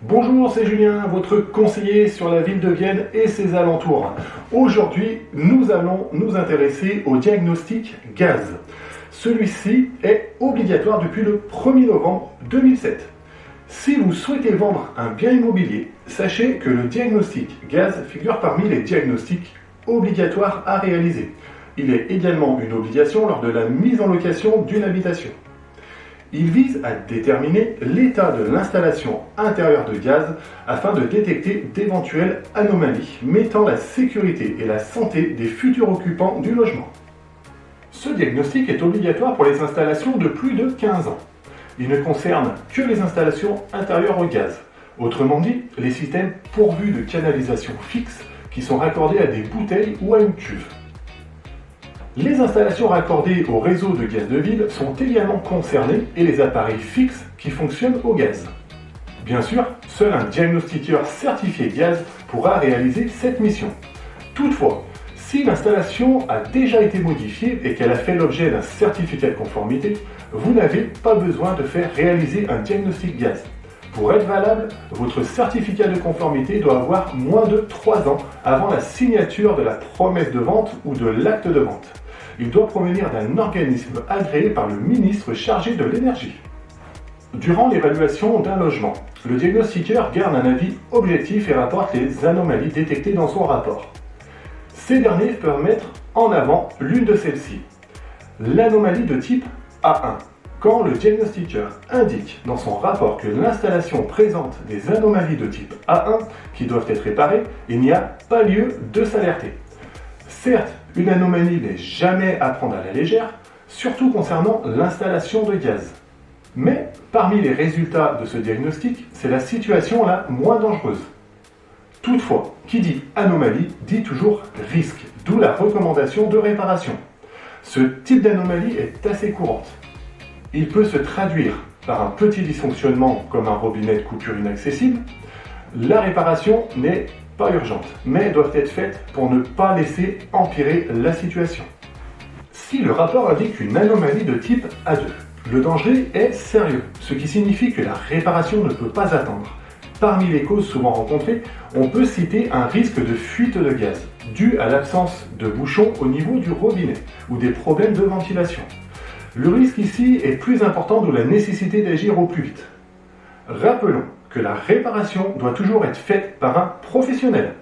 Bonjour, c'est Julien, votre conseiller sur la ville de Vienne et ses alentours. Aujourd'hui, nous allons nous intéresser au diagnostic gaz. Celui-ci est obligatoire depuis le 1er novembre 2007. Si vous souhaitez vendre un bien immobilier, sachez que le diagnostic gaz figure parmi les diagnostics obligatoires à réaliser. Il est également une obligation lors de la mise en location d'une habitation. Il vise à déterminer l'état de l'installation intérieure de gaz afin de détecter d'éventuelles anomalies mettant la sécurité et la santé des futurs occupants du logement. Ce diagnostic est obligatoire pour les installations de plus de 15 ans. Il ne concerne que les installations intérieures au gaz, autrement dit les systèmes pourvus de canalisation fixe qui sont raccordés à des bouteilles ou à une cuve. Les installations raccordées au réseau de gaz de ville sont également concernées et les appareils fixes qui fonctionnent au gaz. Bien sûr, seul un diagnostiqueur certifié gaz pourra réaliser cette mission. Toutefois, si l'installation a déjà été modifiée et qu'elle a fait l'objet d'un certificat de conformité, vous n'avez pas besoin de faire réaliser un diagnostic gaz. Pour être valable, votre certificat de conformité doit avoir moins de 3 ans avant la signature de la promesse de vente ou de l'acte de vente. Il doit provenir d'un organisme agréé par le ministre chargé de l'énergie. Durant l'évaluation d'un logement, le diagnostiqueur garde un avis objectif et rapporte les anomalies détectées dans son rapport. Ces derniers peuvent mettre en avant l'une de celles-ci. L'anomalie de type A1. Quand le diagnostiqueur indique dans son rapport que l'installation présente des anomalies de type A1 qui doivent être réparées, il n'y a pas lieu de s'alerter. Certes, une anomalie n'est jamais à prendre à la légère, surtout concernant l'installation de gaz. Mais parmi les résultats de ce diagnostic, c'est la situation la moins dangereuse. Toutefois, qui dit anomalie dit toujours risque, d'où la recommandation de réparation. Ce type d'anomalie est assez courante. Il peut se traduire par un petit dysfonctionnement comme un robinet de coupure inaccessible. La réparation n'est pas urgente, mais doit être faite pour ne pas laisser empirer la situation. Si le rapport indique une anomalie de type A2, le danger est sérieux, ce qui signifie que la réparation ne peut pas attendre. Parmi les causes souvent rencontrées, on peut citer un risque de fuite de gaz, dû à l'absence de bouchon au niveau du robinet, ou des problèmes de ventilation. Le risque ici est plus important, d'où la nécessité d'agir au plus vite. Rappelons que la réparation doit toujours être faite par un professionnel.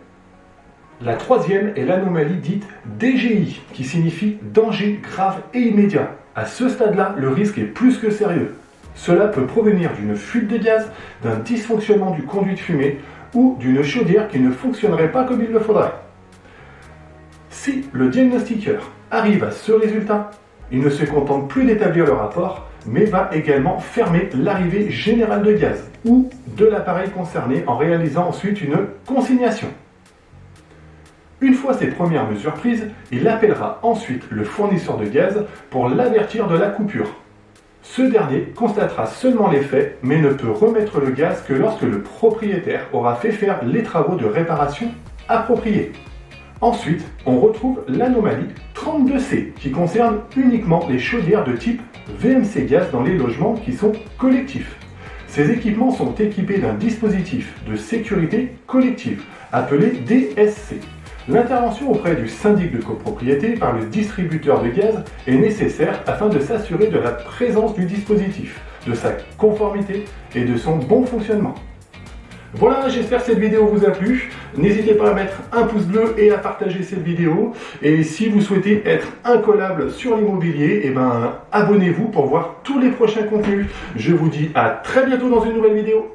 La troisième est l'anomalie dite DGI, qui signifie danger grave et immédiat. À ce stade-là, le risque est plus que sérieux. Cela peut provenir d'une fuite de gaz, d'un dysfonctionnement du conduit de fumée ou d'une chaudière qui ne fonctionnerait pas comme il le faudrait. Si le diagnostiqueur arrive à ce résultat, il ne se contente plus d'établir le rapport, mais va également fermer l'arrivée générale de gaz ou de l'appareil concerné en réalisant ensuite une consignation. Une fois ces premières mesures prises, il appellera ensuite le fournisseur de gaz pour l'avertir de la coupure. Ce dernier constatera seulement les faits, mais ne peut remettre le gaz que lorsque le propriétaire aura fait faire les travaux de réparation appropriés. Ensuite, on retrouve l'anomalie 32C qui concerne uniquement les chaudières de type VMC gaz dans les logements qui sont collectifs. Ces équipements sont équipés d'un dispositif de sécurité collective appelé DSC. L'intervention auprès du syndic de copropriété par le distributeur de gaz est nécessaire afin de s'assurer de la présence du dispositif, de sa conformité et de son bon fonctionnement. Voilà, j'espère que cette vidéo vous a plu. N'hésitez pas à mettre un pouce bleu et à partager cette vidéo. Et si vous souhaitez être incollable sur l'immobilier, abonnez-vous pour voir tous les prochains contenus. Je vous dis à très bientôt dans une nouvelle vidéo.